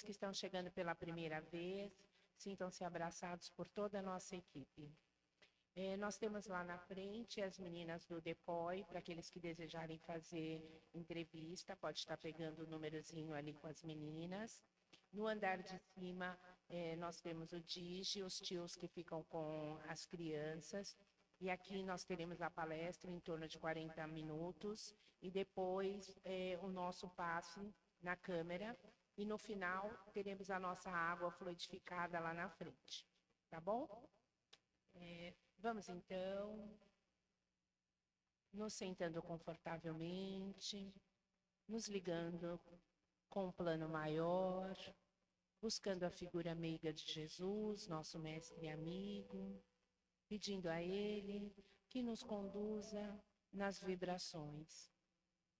que estão chegando pela primeira vez, sintam-se abraçados por toda a nossa equipe. Nós temos lá na frente as meninas do DEPOI, para aqueles que desejarem fazer entrevista, pode estar pegando o númerozinho ali com as meninas. No andar de cima, nós temos o DIGI, os tios que ficam com as crianças. E aqui nós teremos a palestra em torno de 40 minutos. E depois o nosso passe na câmera. E no final, teremos a nossa água fluidificada lá na frente. Tá bom? Vamos então, nos sentando confortavelmente, nos ligando com um plano maior, buscando a figura meiga de Jesus, nosso mestre e amigo, pedindo a Ele que nos conduza nas vibrações.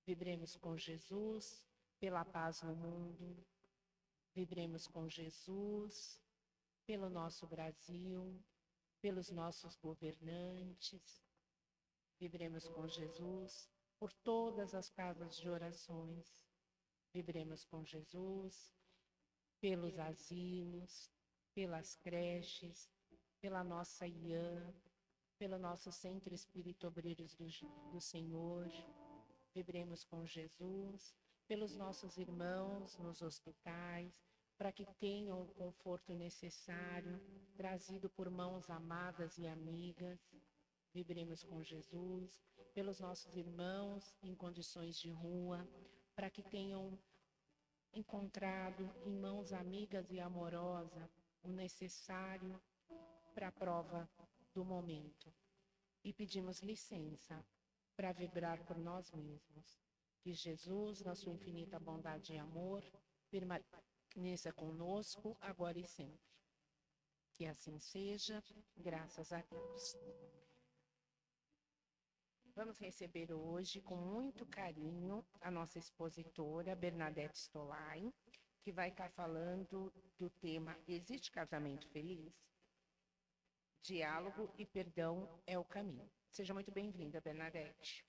Vibremos com Jesus pela paz no mundo, vibremos com Jesus pelo nosso Brasil, pelos nossos governantes, vibremos com Jesus por todas as casas de orações, vibremos com Jesus pelos asilos, pelas creches, pela nossa IAM, pelo nosso Centro Espírita Obreiros do Senhor, vibremos com Jesus pelos nossos irmãos nos hospitais, para que tenham o conforto necessário, trazido por mãos amadas e amigas. Vibremos com Jesus, pelos nossos irmãos em condições de rua, para que tenham encontrado em mãos amigas e amorosas o necessário para a prova do momento. E pedimos licença para vibrar por nós mesmos. Que Jesus, na sua infinita bondade e amor, permaneça conosco, agora e sempre. Que assim seja, graças a Deus. Vamos receber hoje, com muito carinho, a nossa expositora, Bernadette Stolain, que vai estar falando do tema Existe casamento feliz? Diálogo e perdão é o caminho. Seja muito bem-vinda, Bernadette.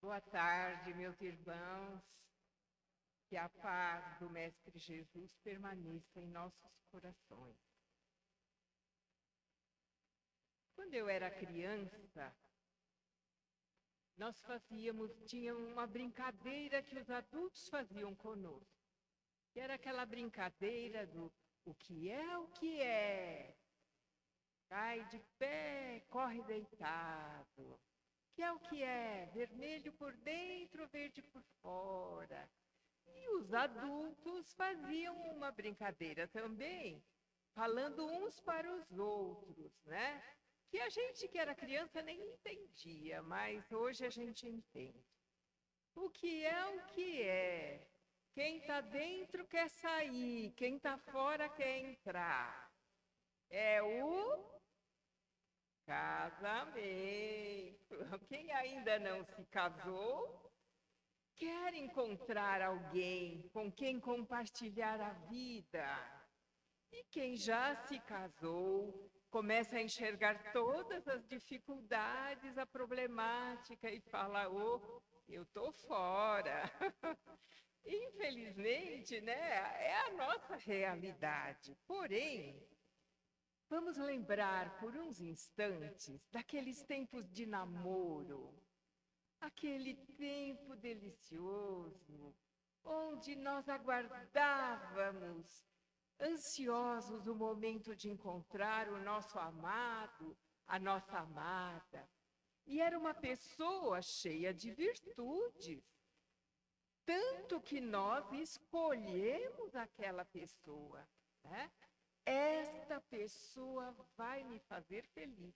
Boa tarde, meus irmãos. Que a paz do Mestre Jesus permaneça em nossos corações. Quando eu era criança, tinha uma brincadeira que os adultos faziam conosco. Que era aquela brincadeira do o que é o que é. Cai de pé, corre deitado. Que é o que é, vermelho por dentro, verde por fora. E os adultos faziam uma brincadeira também, falando uns para os outros, né? Que a gente que era criança nem entendia, mas hoje a gente entende. O que é? Quem está dentro quer sair, quem está fora quer entrar. É o casamento. Quem ainda não se casou, quer encontrar alguém com quem compartilhar a vida. E quem já se casou, começa a enxergar todas as dificuldades, a problemática e fala, eu tô fora. Infelizmente, né, é a nossa realidade. Porém, vamos lembrar por uns instantes daqueles tempos de namoro, aquele tempo delicioso, onde nós aguardávamos, ansiosos, o momento de encontrar o nosso amado, a nossa amada. E era uma pessoa cheia de virtudes, tanto que nós escolhemos aquela pessoa, né? Esta pessoa vai me fazer feliz.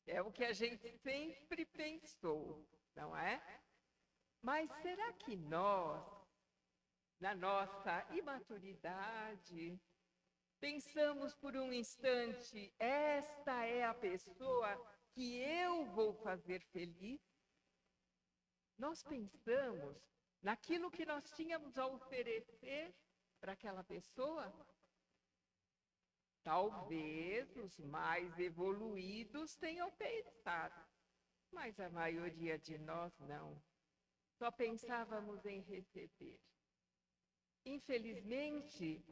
É o que a gente sempre pensou, não é? Mas será que nós, na nossa imaturidade, pensamos por um instante, esta é a pessoa que eu vou fazer feliz? Nós pensamos naquilo que nós tínhamos a oferecer para aquela pessoa? Talvez os mais evoluídos tenham pensado, mas a maioria de nós não. Só pensávamos em receber. Infelizmente,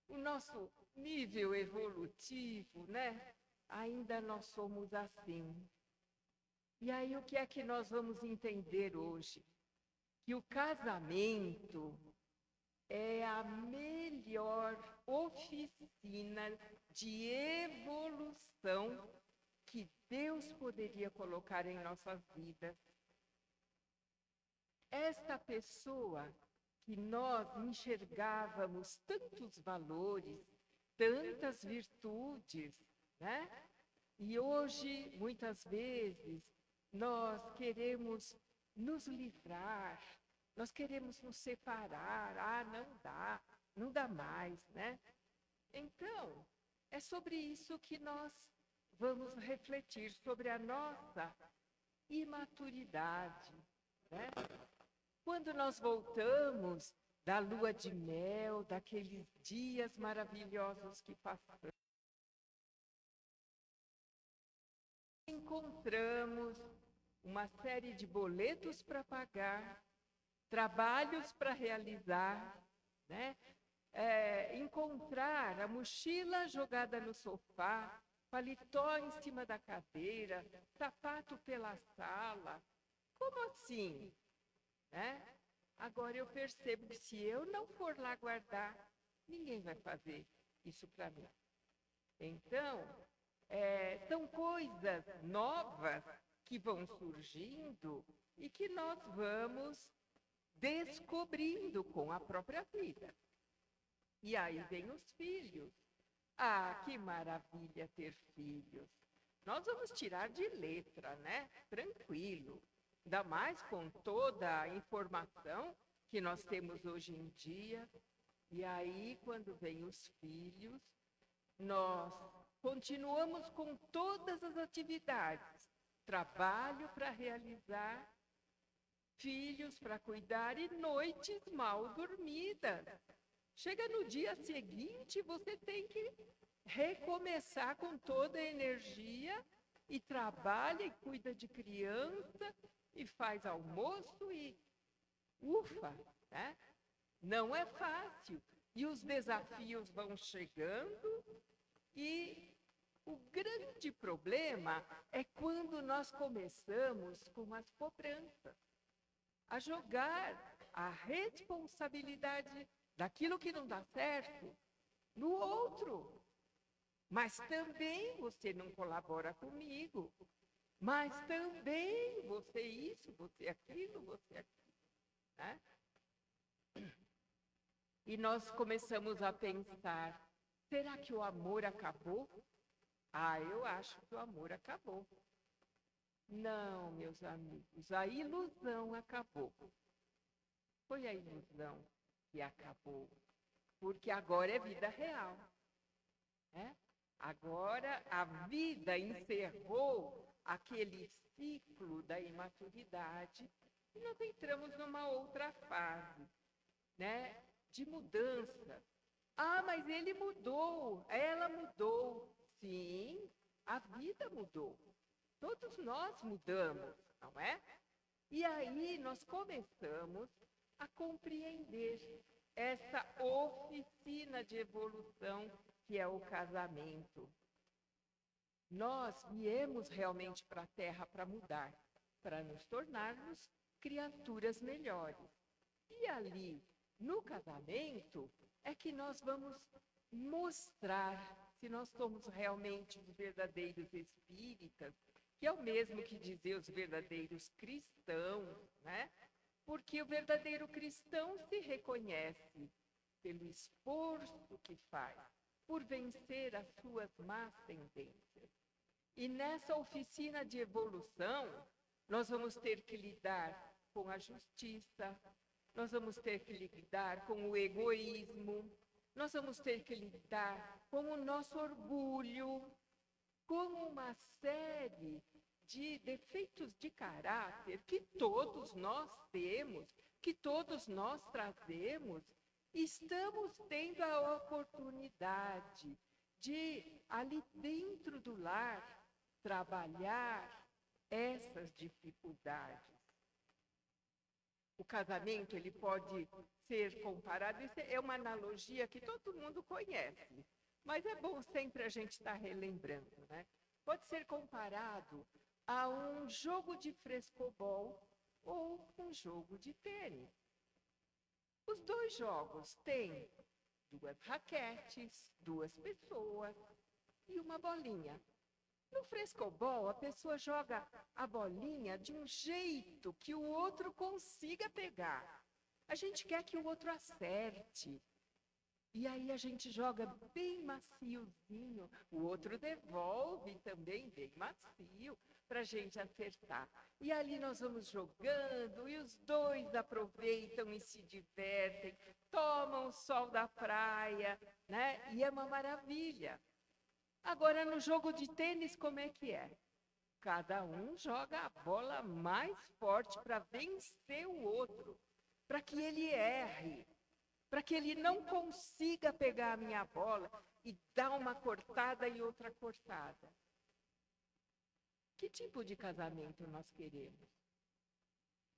o nosso nível evolutivo, né? Ainda nós somos assim. E aí, o que é que nós vamos entender hoje? Que o casamento é a melhor oficina de evolução que Deus poderia colocar em nossas vidas. Esta pessoa que nós enxergávamos tantos valores, tantas virtudes, né? E hoje, muitas vezes, nós queremos nos livrar, nós queremos nos separar. Ah, não dá mais, né? Então, é sobre isso que nós vamos refletir, sobre a nossa imaturidade, né? Quando nós voltamos da lua de mel, daqueles dias maravilhosos que passamos, encontramos uma série de boletos para pagar, trabalhos para realizar, né? Encontrar a mochila jogada no sofá, paletó em cima da cadeira, sapato pela sala. Como assim? Né? Agora eu percebo que se eu não for lá guardar, ninguém vai fazer isso para mim. Então, são coisas novas que vão surgindo e que nós vamos descobrindo com a própria vida. E aí vem os filhos. Ah, que maravilha ter filhos. Nós vamos tirar de letra, né? Tranquilo. Ainda mais com toda a informação que nós temos hoje em dia. E aí, quando vem os filhos, nós continuamos com todas as atividades. Trabalho para realizar, filhos para cuidar e noites mal dormidas. Chega no dia seguinte, você tem que recomeçar com toda a energia e trabalha e cuida de criança e faz almoço e ufa, né? Não é fácil. E os desafios vão chegando e o grande problema é quando nós começamos com as cobranças, a jogar a responsabilidade daquilo que não dá certo no outro. Mas também você não colabora comigo. Mas também você isso, você aquilo, você aquilo. Né? E nós começamos a pensar, será que o amor acabou? Ah, eu acho que o amor acabou. Não, meus amigos, a ilusão acabou. Foi a ilusão que acabou. Porque agora é vida real. Né? Agora a vida encerrou aquele ciclo da imaturidade e nós entramos numa outra fase, né, de mudança. Ah, mas ele mudou, ela mudou. Sim, a vida mudou. Todos nós mudamos, não é? E aí nós começamos a compreender essa oficina de evolução que é o casamento. Nós viemos realmente para a Terra para mudar, para nos tornarmos criaturas melhores. E ali, no casamento, é que nós vamos mostrar se nós somos realmente os verdadeiros espíritas, que é o mesmo que dizer os verdadeiros cristãos, né? Porque o verdadeiro cristão se reconhece pelo esforço que faz, por vencer as suas más tendências. E nessa oficina de evolução, nós vamos ter que lidar com a justiça, nós vamos ter que lidar com o egoísmo, nós vamos ter que lidar com o nosso orgulho, com uma série de defeitos de caráter que todos nós temos, que todos nós trazemos Estamos tendo a oportunidade de, ali dentro do lar, trabalhar essas dificuldades. O casamento, ele pode ser comparado, isso é uma analogia que todo mundo conhece, mas é bom sempre a gente estar relembrando, né? Pode ser comparado a um jogo de frescobol ou um jogo de tênis. Os dois jogos têm 2 raquetes, 2 pessoas e uma bolinha. No frescobol, a pessoa joga a bolinha de um jeito que o outro consiga pegar. A gente quer que o outro acerte. E aí a gente joga bem maciozinho. O outro devolve também bem macio para a gente acertar. E ali nós vamos jogando e os dois aproveitam e se divertem. Tomam o sol da praia, né? E é uma maravilha. Agora, no jogo de tênis, como é que é? Cada um joga a bola mais forte para vencer o outro, para que ele erre, para que ele não consiga pegar a minha bola e dar uma cortada e outra cortada. Que tipo de casamento nós queremos?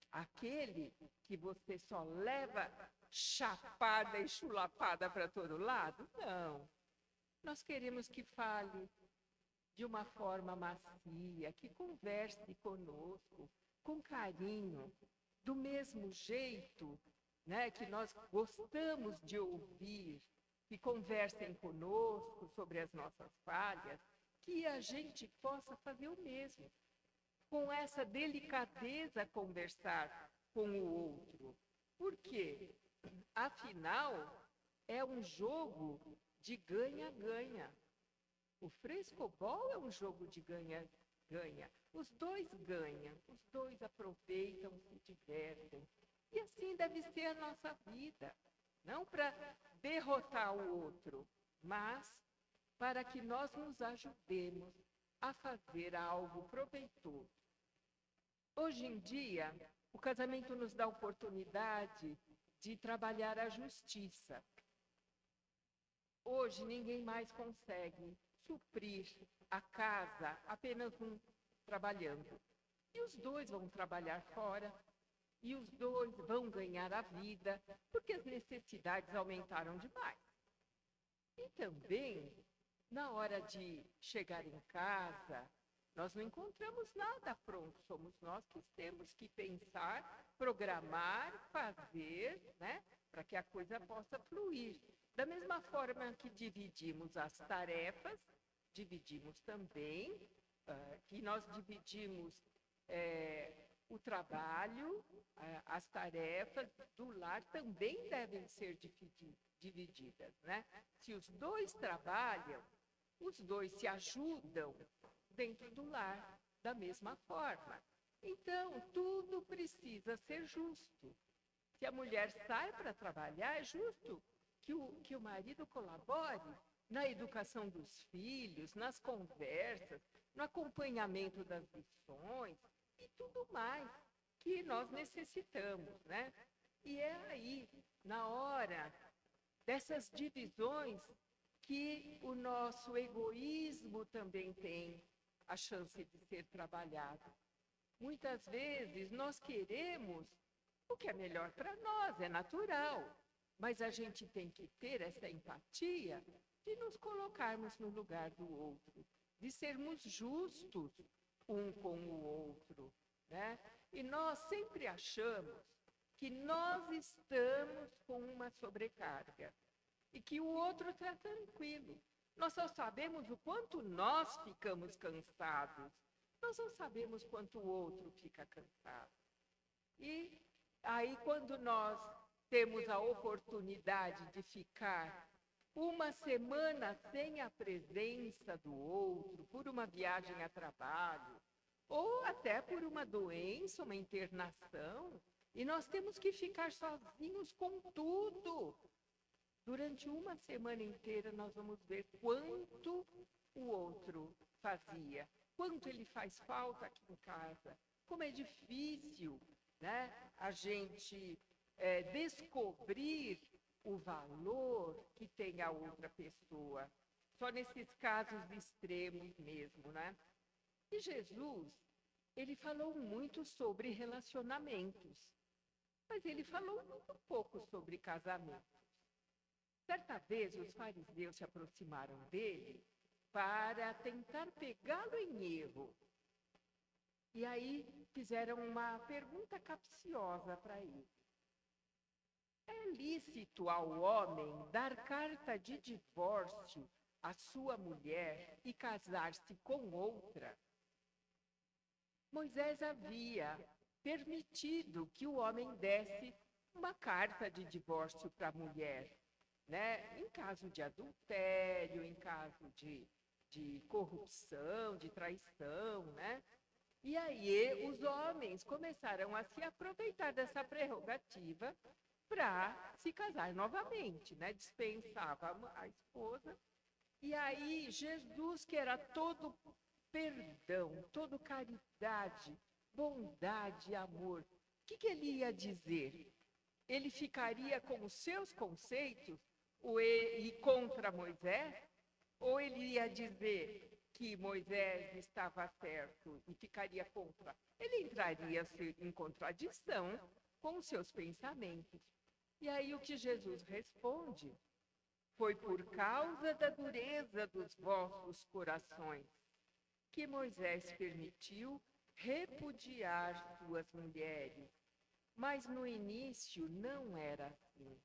Aquele que você só leva chapada e chulapada para todo lado? Não. Nós queremos que fale de uma forma macia, que converse conosco, com carinho, do mesmo jeito, né, que nós gostamos de ouvir, que conversem conosco sobre as nossas falhas, que a gente possa fazer o mesmo. Com essa delicadeza, conversar com o outro. Por quê? Afinal, é um jogo de ganha-ganha. O frescobol é um jogo de ganha-ganha. Os dois ganham, os dois aproveitam, se divertem. E assim deve ser a nossa vida. Não para derrotar o outro, mas para que nós nos ajudemos a fazer algo proveitoso. Hoje em dia, o casamento nos dá a oportunidade de trabalhar a justiça. Hoje, ninguém mais consegue suprir a casa, apenas um trabalhando. E os dois vão trabalhar fora, e os dois vão ganhar a vida, porque as necessidades aumentaram demais. E também, na hora de chegar em casa, nós não encontramos nada pronto, somos nós que temos que pensar, programar, fazer, né, para que a coisa possa fluir. Da mesma forma que dividimos as tarefas, dividimos também, que nós dividimos o trabalho, as tarefas do lar também devem ser divididas, né? Se os dois trabalham, os dois se ajudam dentro do lar da mesma forma. Então, tudo precisa ser justo. Se a mulher sai para trabalhar, é justo que o marido colabore na educação dos filhos, nas conversas, no acompanhamento das lições e tudo mais que nós necessitamos, né? E é aí, na hora dessas divisões, que o nosso egoísmo também tem a chance de ser trabalhado. Muitas vezes nós queremos o que é melhor para nós, é natural. Mas a gente tem que ter essa empatia de nos colocarmos no lugar do outro, de sermos justos um com o outro, né? E nós sempre achamos que nós estamos com uma sobrecarga e que o outro está tranquilo. Nós só sabemos o quanto nós ficamos cansados, nós não sabemos quanto o outro fica cansado. E aí, quando nós temos a oportunidade de ficar uma semana sem a presença do outro, por uma viagem a trabalho, ou até por uma doença, uma internação, e nós temos que ficar sozinhos com tudo. Durante uma semana inteira, nós vamos ver quanto o outro fazia, quanto ele faz falta aqui em casa, como é difícil, né, a gente descobrir o valor que tem a outra pessoa. Só nesses casos extremos mesmo, né? E Jesus, ele falou muito sobre relacionamentos, mas ele falou muito pouco sobre casamento. Certa vez, os fariseus se aproximaram dele para tentar pegá-lo em erro. E aí fizeram uma pergunta capciosa para ele. É lícito ao homem dar carta de divórcio à sua mulher e casar-se com outra? Moisés havia permitido que o homem desse uma carta de divórcio para a mulher, né? Em caso de adultério, em caso de corrupção, de traição, né? E aí os homens começaram a se aproveitar dessa prerrogativa para se casar novamente, né? Dispensava a esposa. E aí Jesus, que era todo perdão, todo caridade, bondade, amor, o que ele ia dizer? Ele ficaria com os seus conceitos e contra Moisés? Ou ele ia dizer que Moisés estava certo e ficaria contra? Ele entraria em contradição com os seus pensamentos. E aí o que Jesus responde? Foi por causa da dureza dos vossos corações que Moisés permitiu repudiar suas mulheres. Mas no início não era assim.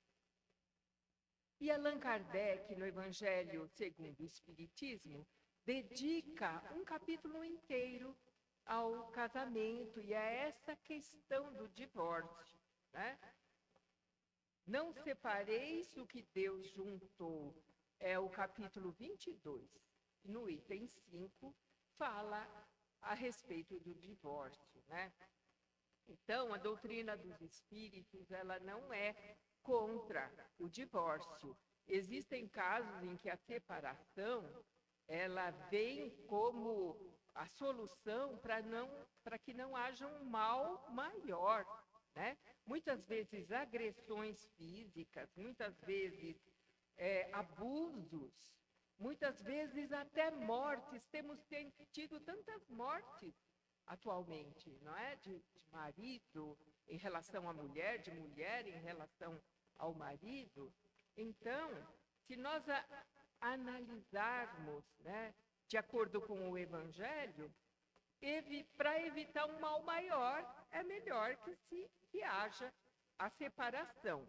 E Allan Kardec, no Evangelho segundo o Espiritismo, dedica um capítulo inteiro ao casamento e a essa questão do divórcio, né? Não separeis o que Deus juntou. É o capítulo 22. No item 5, fala a respeito do divórcio, né? Então, a doutrina dos espíritos, ela não é contra o divórcio. Existem casos em que a separação, ela vem como a solução para que não haja um mal maior, né? Muitas vezes agressões físicas, muitas vezes abusos, muitas vezes até mortes. Temos tido tantas mortes atualmente, não é? De marido em relação à mulher, de mulher em relação ao marido. Então, se nós analisarmos, né, de acordo com o Evangelho, para evitar um mal maior, é melhor que haja a separação.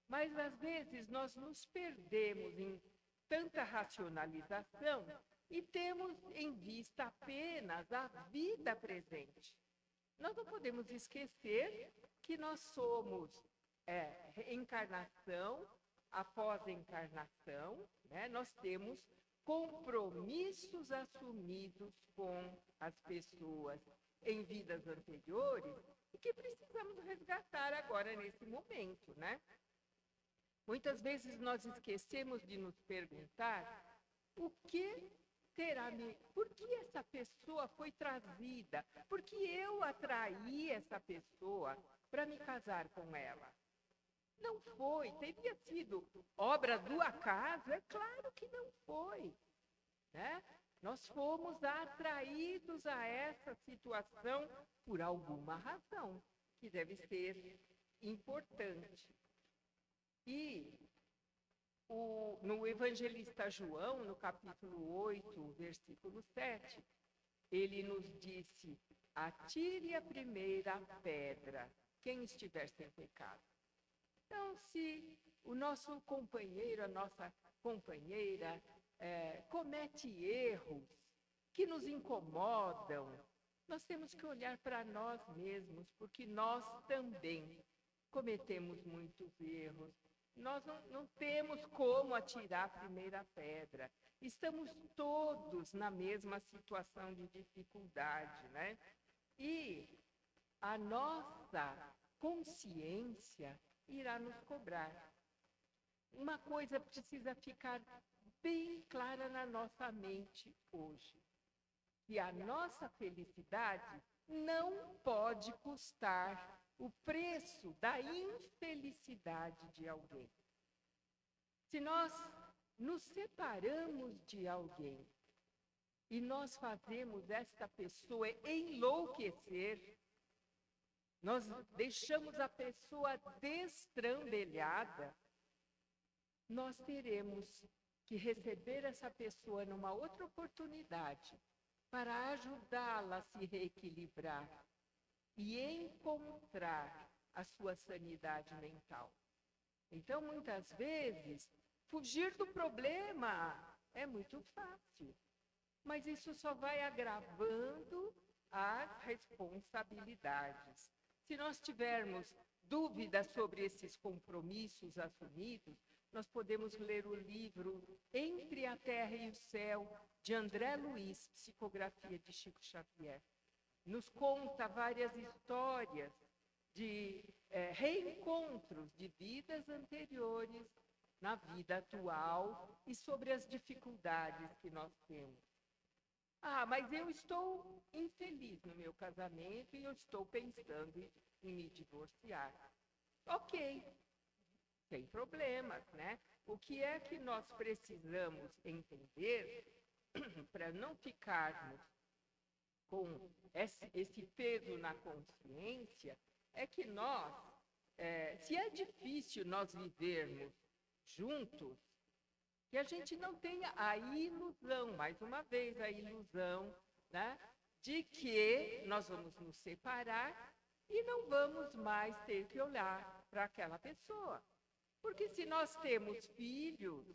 Mas, às vezes, nós nos perdemos em tanta racionalização e temos em vista apenas a vida presente. Nós não podemos esquecer que nós somos encarnação após encarnação, né? Nós temos compromissos assumidos com as pessoas em vidas anteriores e que precisamos resgatar agora nesse momento, né? Muitas vezes nós esquecemos de nos perguntar por que essa pessoa foi trazida? Por que eu atraí essa pessoa para me casar com ela? Não foi, teria sido obra do acaso? É claro que não foi, né? Nós fomos atraídos a essa situação por alguma razão, que deve ser importante. E no Evangelista João, no capítulo 8, versículo 7, ele nos disse: atire a primeira pedra, quem estiver sem pecado. Então, se o nosso companheiro, a nossa companheira, comete erros que nos incomodam, nós temos que olhar para nós mesmos, porque nós também cometemos muitos erros. Nós não temos como atirar a primeira pedra. Estamos todos na mesma situação de dificuldade, né? E a nossa consciência irá nos cobrar. Uma coisa precisa ficar bem clara na nossa mente hoje: que a nossa felicidade não pode custar o preço da infelicidade de alguém. Se nós nos separamos de alguém e nós fazemos esta pessoa enlouquecer, nós deixamos a pessoa destrambelhada, nós teremos que receber essa pessoa numa outra oportunidade para ajudá-la a se reequilibrar e encontrar a sua sanidade mental. Então, muitas vezes, fugir do problema é muito fácil, mas isso só vai agravando as responsabilidades. Se nós tivermos dúvidas sobre esses compromissos assumidos, nós podemos ler o livro Entre a Terra e o Céu, de André Luiz, psicografia de Chico Xavier. Nos conta várias histórias de reencontros de vidas anteriores na vida atual e sobre as dificuldades que nós temos. Mas eu estou infeliz no meu casamento e eu estou pensando em me divorciar. Ok, tem problemas, né? O que é que nós precisamos entender para não ficarmos com esse peso na consciência é que nós, se é difícil nós vivermos juntos, que a gente não tenha a ilusão, mais uma vez a ilusão, né, de que nós vamos nos separar e não vamos mais ter que olhar para aquela pessoa. Porque se nós temos filhos,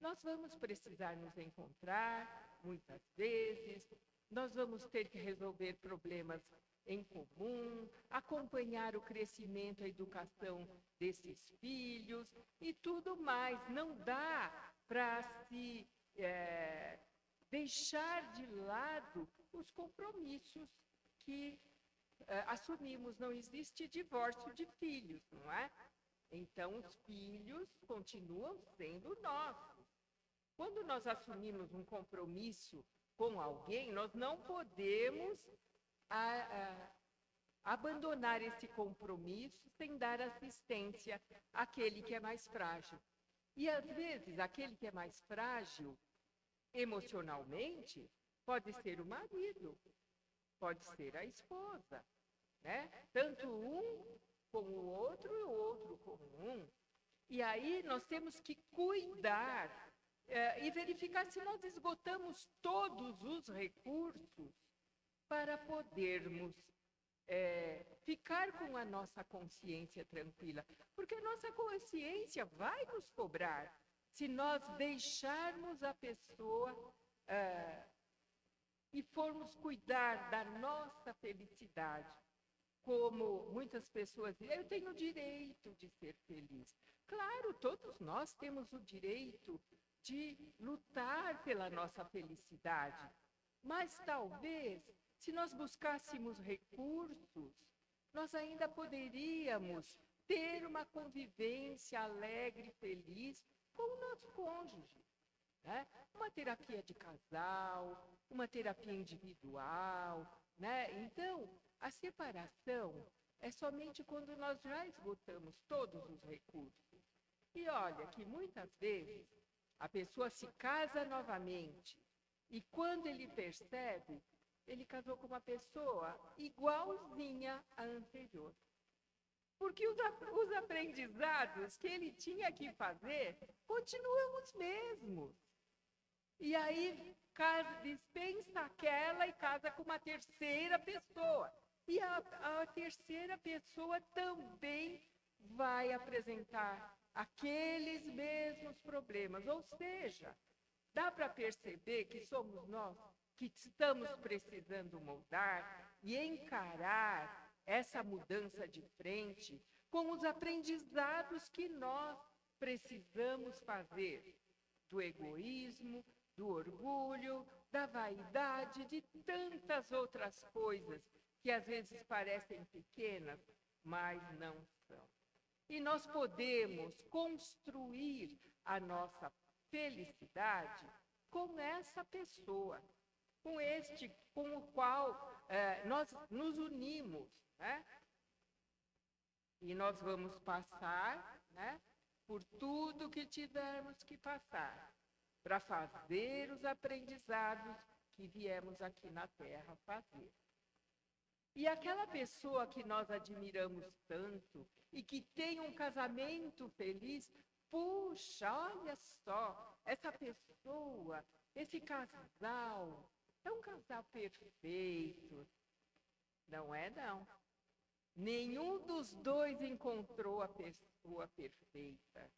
nós vamos precisar nos encontrar muitas vezes, nós vamos ter que resolver problemas em comum, acompanhar o crescimento, a educação desses filhos e tudo mais. Não dá para se deixar de lado os compromissos que assumimos. Não existe divórcio de filhos, não é? Então, os filhos continuam sendo nossos. Quando nós assumimos um compromisso com alguém, nós não podemos abandonar esse compromisso sem dar assistência àquele que é mais frágil. E, às vezes, aquele que é mais frágil emocionalmente pode ser o marido, pode ser a esposa, né? Tanto um como o outro e o outro como um. E aí nós temos que cuidar e verificar se nós esgotamos todos os recursos para podermos ficar com a nossa consciência tranquila. Porque a nossa consciência vai nos cobrar se nós deixarmos a pessoa e formos cuidar da nossa felicidade. Como muitas pessoas dizem, eu tenho o direito de ser feliz. Claro, todos nós temos o direito de lutar pela nossa felicidade. Mas talvez, se nós buscássemos recursos, nós ainda poderíamos ter uma convivência alegre e feliz com o nosso cônjuge, né? Uma terapia de casal, uma terapia individual, né? Então, a separação é somente quando nós já esgotamos todos os recursos. E olha que muitas vezes a pessoa se casa novamente e quando ele percebe, ele casou com uma pessoa igualzinha à anterior. Porque os aprendizados que ele tinha que fazer continuam os mesmos. E aí dispensa aquela e casa com uma terceira pessoa. E a terceira pessoa também vai apresentar aqueles mesmos problemas. Ou seja, dá para perceber que somos nós que estamos precisando moldar e encarar essa mudança de frente com os aprendizados que nós precisamos fazer do egoísmo, do orgulho, da vaidade, de tantas outras coisas que às vezes parecem pequenas, mas não são. E nós podemos construir a nossa felicidade com essa pessoa, com o qual nós nos unimos, né? E nós vamos passar, né, por tudo que tivermos que passar, para fazer os aprendizados que viemos aqui na Terra fazer. E aquela pessoa que nós admiramos tanto e que tem um casamento feliz, puxa, olha só, essa pessoa, esse casal, é um casal perfeito. Não é, não. Nenhum dos dois encontrou a pessoa perfeita.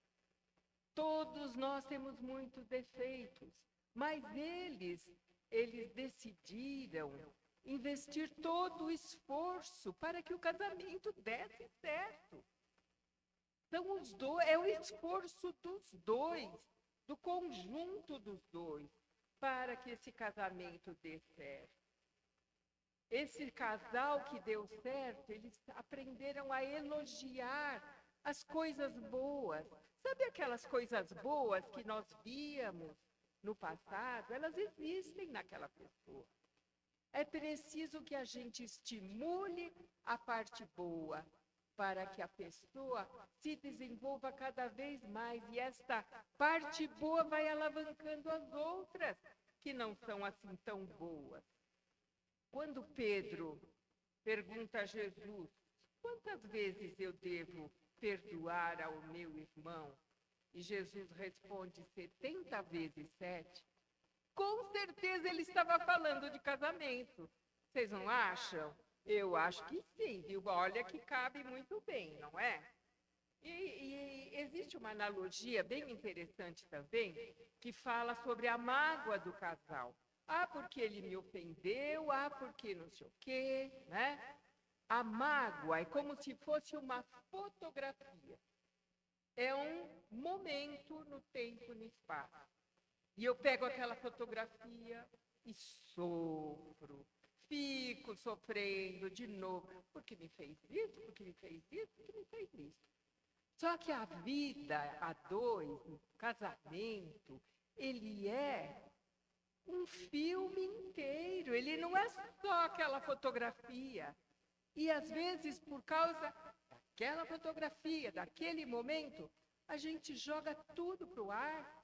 Todos nós temos muitos defeitos, mas eles decidiram investir todo o esforço para que o casamento desse certo. Então, os dois, é o esforço dos dois, do conjunto dos dois, para que esse casamento dê certo. Esse casal que deu certo, eles aprenderam a elogiar as coisas boas. Sabe aquelas coisas boas que nós víamos no passado? Elas existem naquela pessoa. É preciso que a gente estimule a parte boa para que a pessoa se desenvolva cada vez mais. E esta parte boa vai alavancando as outras que não são assim tão boas. Quando Pedro pergunta a Jesus, quantas vezes eu devo perdoar ao meu irmão? E Jesus responde 70 vezes 7. Com certeza ele estava falando de casamento. Vocês não acham? Eu acho que sim, viu? Olha que cabe muito bem, não é? E existe uma analogia bem interessante também, que fala sobre a mágoa do casal. Ah, porque ele me ofendeu, porque não sei o quê, né? A mágoa é como se fosse uma fotografia. É um momento no tempo e no espaço. E eu pego aquela fotografia e sofro. Fico sofrendo de novo. Porque me fez isso, porque me fez isso, porque me fez isso. Só que a vida a dois, o casamento, ele é um filme inteiro. Ele não é só aquela fotografia. E às vezes, por causa daquela fotografia, daquele momento, a gente joga tudo para o ar.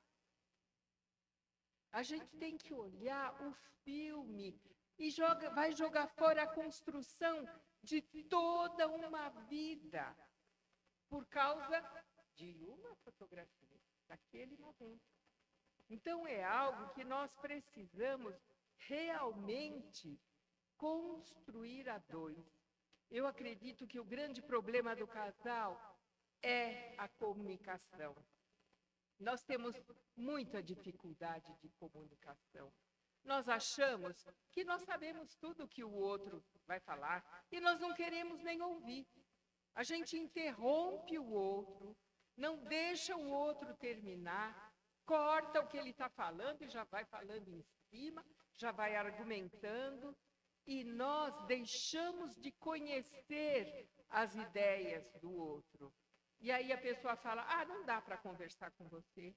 A gente tem que olhar o filme e vai jogar fora a construção de toda uma vida por causa de uma fotografia, daquele momento. Então, é algo que nós precisamos realmente construir a dois. Eu acredito que o grande problema do casal é a comunicação. Nós temos muita dificuldade de comunicação. Nós achamos que nós sabemos tudo que o outro vai falar e nós não queremos nem ouvir. A gente interrompe o outro, não deixa o outro terminar, corta o que ele está falando e já vai falando em cima, já vai argumentando, e nós deixamos de conhecer as ideias do outro. E aí a pessoa fala, não dá para conversar com você.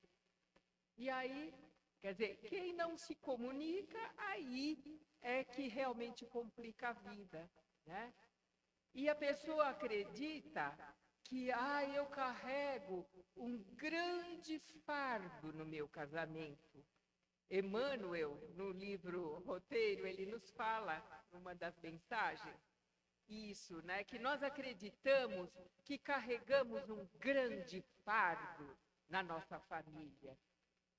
E aí, quer dizer, quem não se comunica, aí é que realmente complica a vida, né? E a pessoa acredita que, eu carrego um grande fardo no meu casamento. Emmanuel, no livro Roteiro, ele nos fala, numa das mensagens, isso, né? Que nós acreditamos que carregamos um grande fardo na nossa família,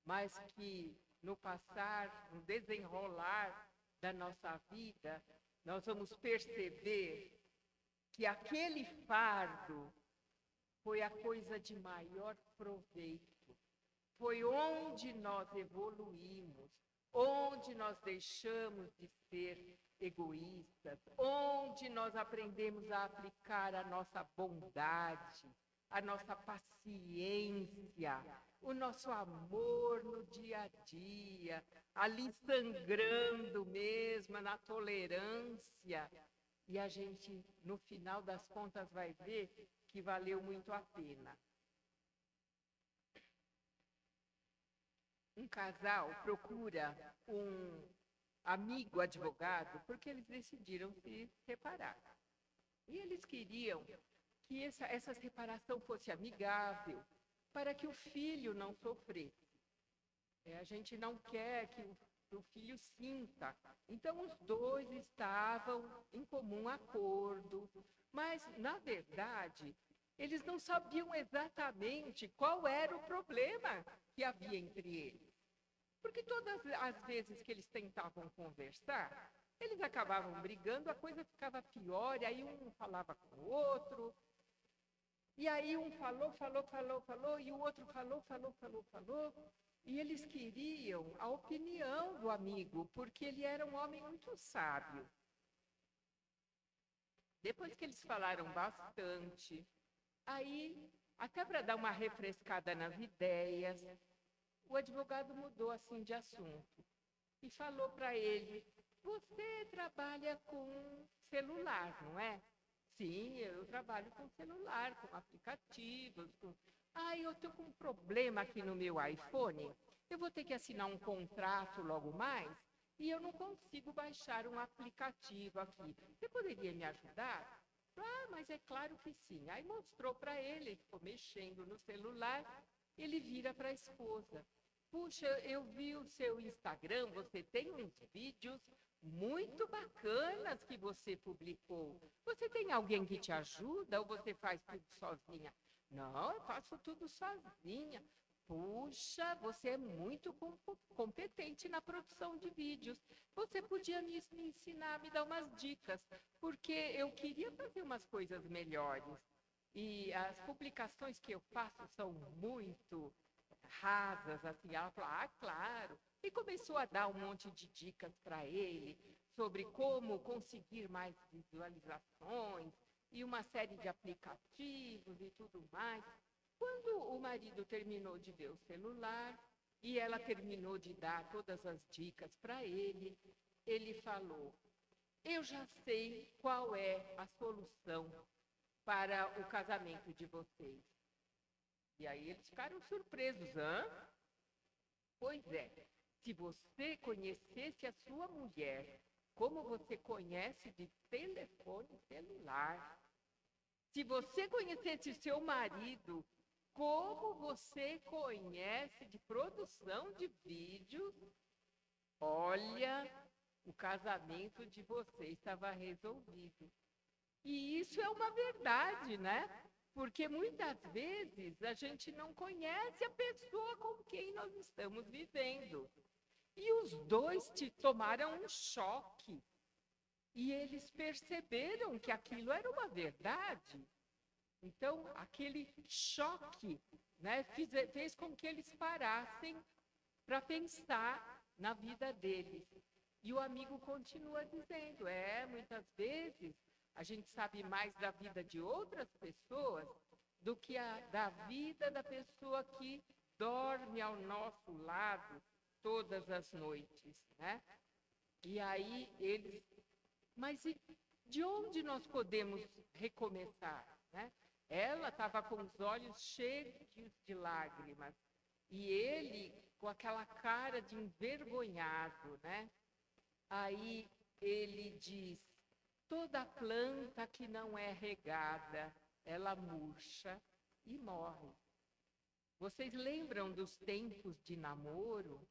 mas que no passar, no desenrolar da nossa vida, nós vamos perceber que aquele fardo foi a coisa de maior proveito. Foi onde nós evoluímos, onde nós deixamos de ser egoístas, onde nós aprendemos a aplicar a nossa bondade, a nossa paciência, o nosso amor no dia a dia, ali sangrando mesmo, na tolerância. E a gente, no final das contas, vai ver que valeu muito a pena. Um casal procura um amigo advogado porque eles decidiram se separar. E eles queriam que essa separação fosse amigável, para que o filho não sofresse. A gente não quer que o filho sinta. Então, os dois estavam em comum acordo, mas, na verdade, eles não sabiam exatamente qual era o problema que havia entre eles. Porque todas as vezes que eles tentavam conversar, eles acabavam brigando, a coisa ficava pior, e aí um falava com o outro, e aí um falou, e o outro falou, e eles queriam a opinião do amigo, porque ele era um homem muito sábio. Depois que eles falaram bastante, aí, até para dar uma refrescada nas ideias, o advogado mudou assim de assunto e falou para ele: você trabalha com celular, não é? Sim, eu trabalho com celular, com aplicativos. Eu estou com um problema aqui no meu iPhone. Eu vou ter que assinar um contrato logo mais e eu não consigo baixar um aplicativo aqui. Você poderia me ajudar? Mas é claro que sim. Aí mostrou para ele, ficou mexendo no celular, ele vira para a esposa. Puxa, eu vi o seu Instagram, você tem uns vídeos muito bacanas que você publicou. Você tem alguém que te ajuda ou você faz tudo sozinha? Não, eu faço tudo sozinha. Puxa, você é muito competente na produção de vídeos. Você podia me ensinar, me dar umas dicas, porque eu queria fazer umas coisas melhores. E as publicações que eu faço são muito rasas, assim. Ela falou, claro. E começou a dar um monte de dicas para ele sobre como conseguir mais visualizações e uma série de aplicativos e tudo mais. Quando o marido terminou de ver o celular e ela terminou de dar todas as dicas para ele, ele falou: eu já sei qual é a solução para o casamento de vocês. E aí eles ficaram surpresos. Pois é, se você conhecesse a sua mulher como você conhece de telefone celular, se você conhecesse seu marido como você conhece de produção de vídeos, olha, o casamento de vocês estava resolvido. E isso é uma verdade, né? Porque muitas vezes a gente não conhece a pessoa com quem nós estamos vivendo. E os dois tomaram um choque. E eles perceberam que aquilo era uma verdade. Então, aquele choque, né, fez com que eles parassem para pensar na vida deles. E o amigo continua dizendo, muitas vezes a gente sabe mais da vida de outras pessoas do que da vida da pessoa que dorme ao nosso lado todas as noites, né? E aí mas de onde nós podemos recomeçar, né? Ela estava com os olhos cheios de lágrimas e ele com aquela cara de envergonhado, né? Aí ele diz: toda planta que não é regada, ela murcha e morre. Vocês lembram dos tempos de namoro,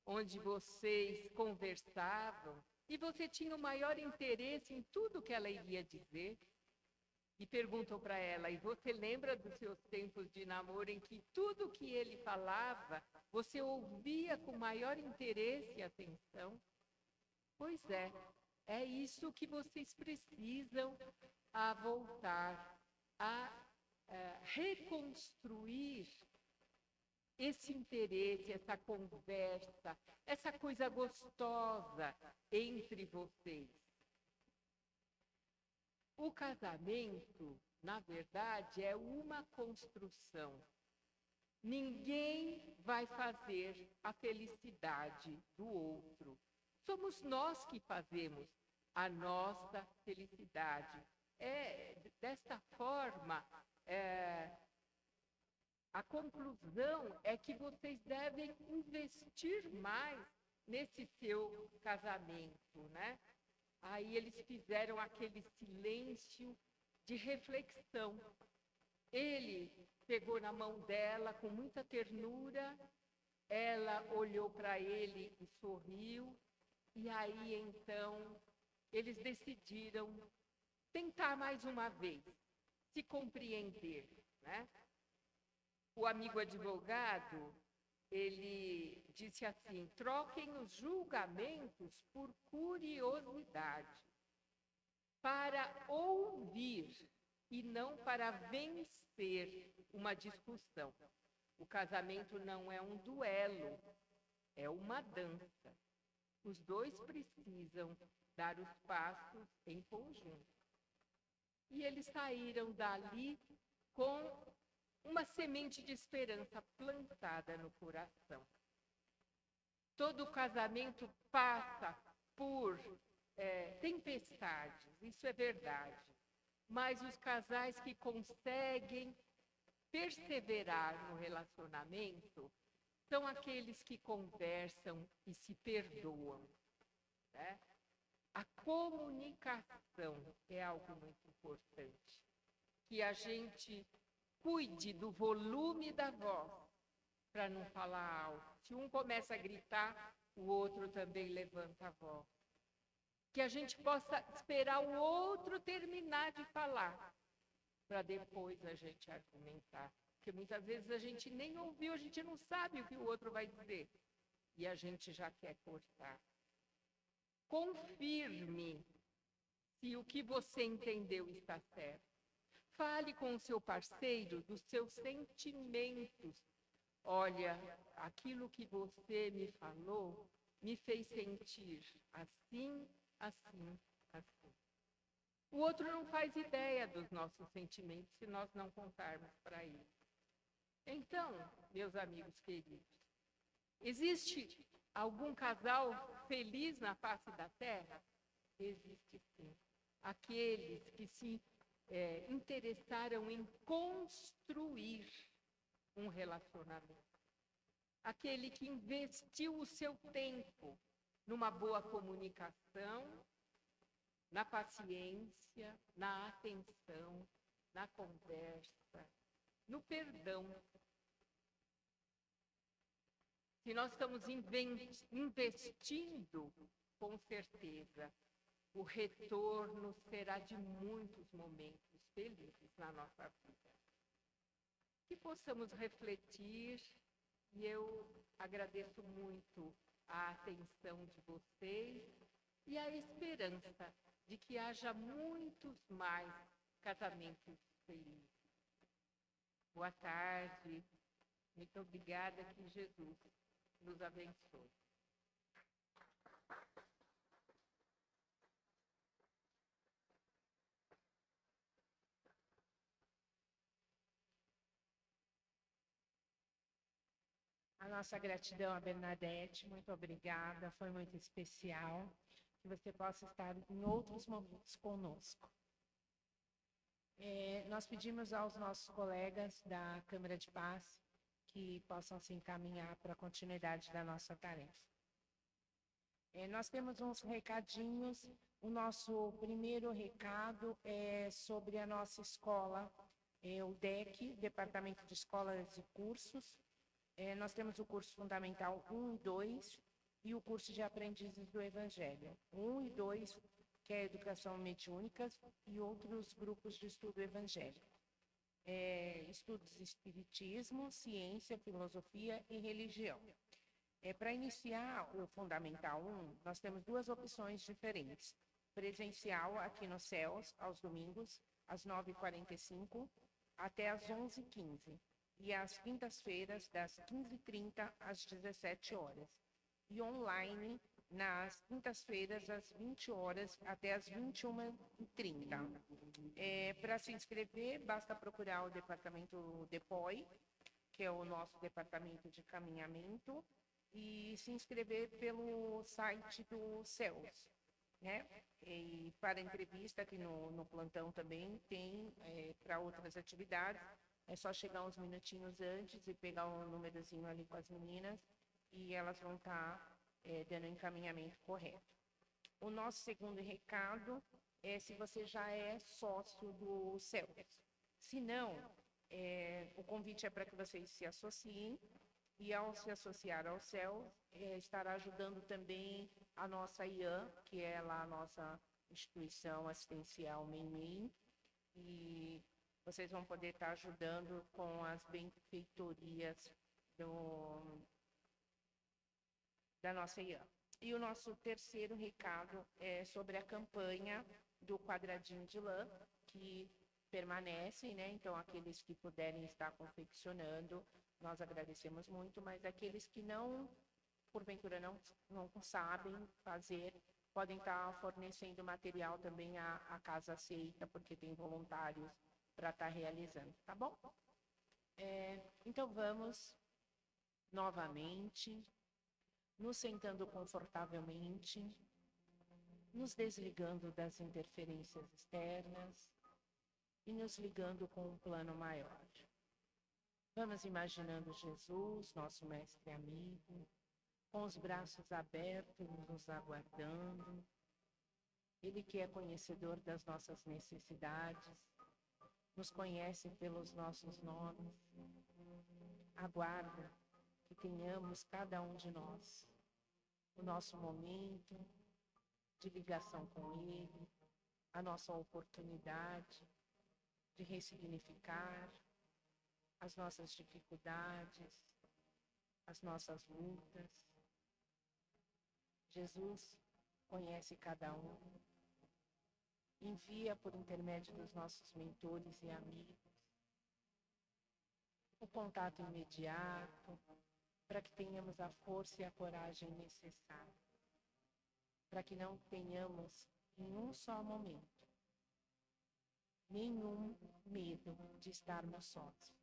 onde vocês conversavam e você tinha o maior interesse em tudo que ela iria dizer? E perguntou para ela, e você lembra dos seus tempos de namoro em que tudo que ele falava, você ouvia com maior interesse e atenção? Pois é isso que vocês precisam voltar a reconstruir esse interesse, essa conversa, essa coisa gostosa entre vocês. O casamento, na verdade, é uma construção. Ninguém vai fazer a felicidade do outro. Somos nós que fazemos a nossa felicidade. Desta forma, a conclusão é que vocês devem investir mais nesse seu casamento, né? Aí eles fizeram aquele silêncio de reflexão. Ele pegou na mão dela com muita ternura, ela olhou para ele e sorriu, e aí então eles decidiram tentar mais uma vez, se compreender, né? O amigo advogado, ele disse assim: troquem os julgamentos por curiosidade, para ouvir e não para vencer uma discussão. O casamento não é um duelo, é uma dança. Os dois precisam dar os passos em conjunto. E eles saíram dali com uma semente de esperança plantada no coração. Todo casamento passa por tempestades, isso é verdade. Mas os casais que conseguem perseverar no relacionamento são aqueles que conversam e se perdoam, né? A comunicação é algo muito importante. Que a gente cuide do volume da voz, para não falar alto. Se um começa a gritar, o outro também levanta a voz. Que a gente possa esperar o outro terminar de falar, para depois a gente argumentar. Porque muitas vezes a gente nem ouviu, a gente não sabe o que o outro vai dizer. E a gente já quer cortar. Confirme se o que você entendeu está certo. Fale com o seu parceiro dos seus sentimentos. Olha, aquilo que você me falou me fez sentir assim, assim, assim. O outro não faz ideia dos nossos sentimentos se nós não contarmos para ele. Então, meus amigos queridos, existe algum casal feliz na face da terra? Existe sim. Aqueles que se interessaram em construir um relacionamento. Aquele que investiu o seu tempo numa boa comunicação, na paciência, na atenção, na conversa, no perdão. Se nós estamos investindo, com certeza, o retorno será de muitos momentos felizes na nossa vida. Que possamos refletir, e eu agradeço muito a atenção de vocês e a esperança de que haja muitos mais casamentos felizes. Boa tarde, muito obrigada, que Jesus nos abençoe. A nossa gratidão a Bernadette, muito obrigada, foi muito especial. Que você possa estar em outros momentos conosco. Nós pedimos aos nossos colegas da Câmara de Paz que possam se encaminhar para a continuidade da nossa tarefa. Nós temos uns recadinhos. O nosso primeiro recado é sobre a nossa escola, o DEC, Departamento de Escolas e Cursos. Nós temos o curso fundamental 1 e 2 e o curso de aprendizes do Evangelho. 1 e 2, que é Educação Mediúnica, e outros grupos de estudo evangélico. Estudos de Espiritismo, Ciência, Filosofia e Religião. Para iniciar o Fundamental 1, nós temos duas opções diferentes. Presencial aqui no CELS, aos domingos, às 9h45 até às 11h15. E às quintas-feiras, das 15h30 às 17h. E online, nas quintas-feiras, às 20h até às 21h30. Para se inscrever, basta procurar o departamento DEPOI, que é o nosso departamento de caminhamento, e se inscrever pelo site do CELS, né? E para entrevista aqui no plantão também tem para outras atividades. É só chegar uns minutinhos antes e pegar um númerozinho ali com as meninas e elas vão estar dando o encaminhamento correto. O nosso segundo recado é se você já é sócio do CELS. Se não, O convite é para que vocês se associem, e ao se associar ao CEL, estará ajudando também a nossa IAM, que é lá a nossa instituição assistencial MEI, e vocês vão poder estar ajudando com as benfeitorias da nossa IAM. E o nosso terceiro recado é sobre a campanha do quadradinho de lã, que permanecem, né? Então, aqueles que puderem estar confeccionando, nós agradecemos muito, mas aqueles que não, porventura, não sabem fazer, podem estar fornecendo material também à Casa Aceita, porque tem voluntários para estar realizando, tá bom? Então, vamos novamente, nos sentando confortavelmente, nos desligando das interferências externas e nos ligando com um plano maior. Vamos imaginando Jesus, nosso mestre amigo, com os braços abertos, nos aguardando. Ele que é conhecedor das nossas necessidades, nos conhece pelos nossos nomes. Aguarda que tenhamos cada um de nós o nosso momento de ligação com Ele, a nossa oportunidade de ressignificar as nossas dificuldades, as nossas lutas. Jesus conhece cada um, envia por intermédio dos nossos mentores e amigos o contato imediato para que tenhamos a força e a coragem necessária, para que não tenhamos em um só momento nenhum medo de estarmos sós,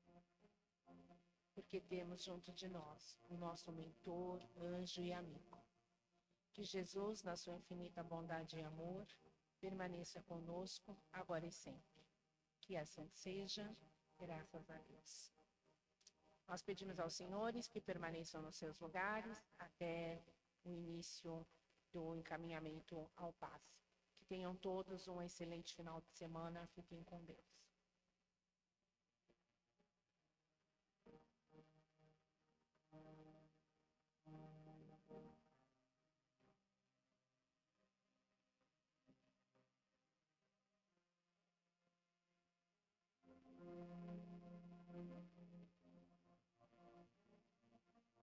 porque temos junto de nós o nosso mentor, anjo e amigo. Que Jesus, na sua infinita bondade e amor, permaneça conosco agora e sempre. Que assim seja, graças a Deus. Nós pedimos aos senhores que permaneçam nos seus lugares até o início do encaminhamento ao passe. Que tenham todos um excelente final de semana. Fiquem com Deus.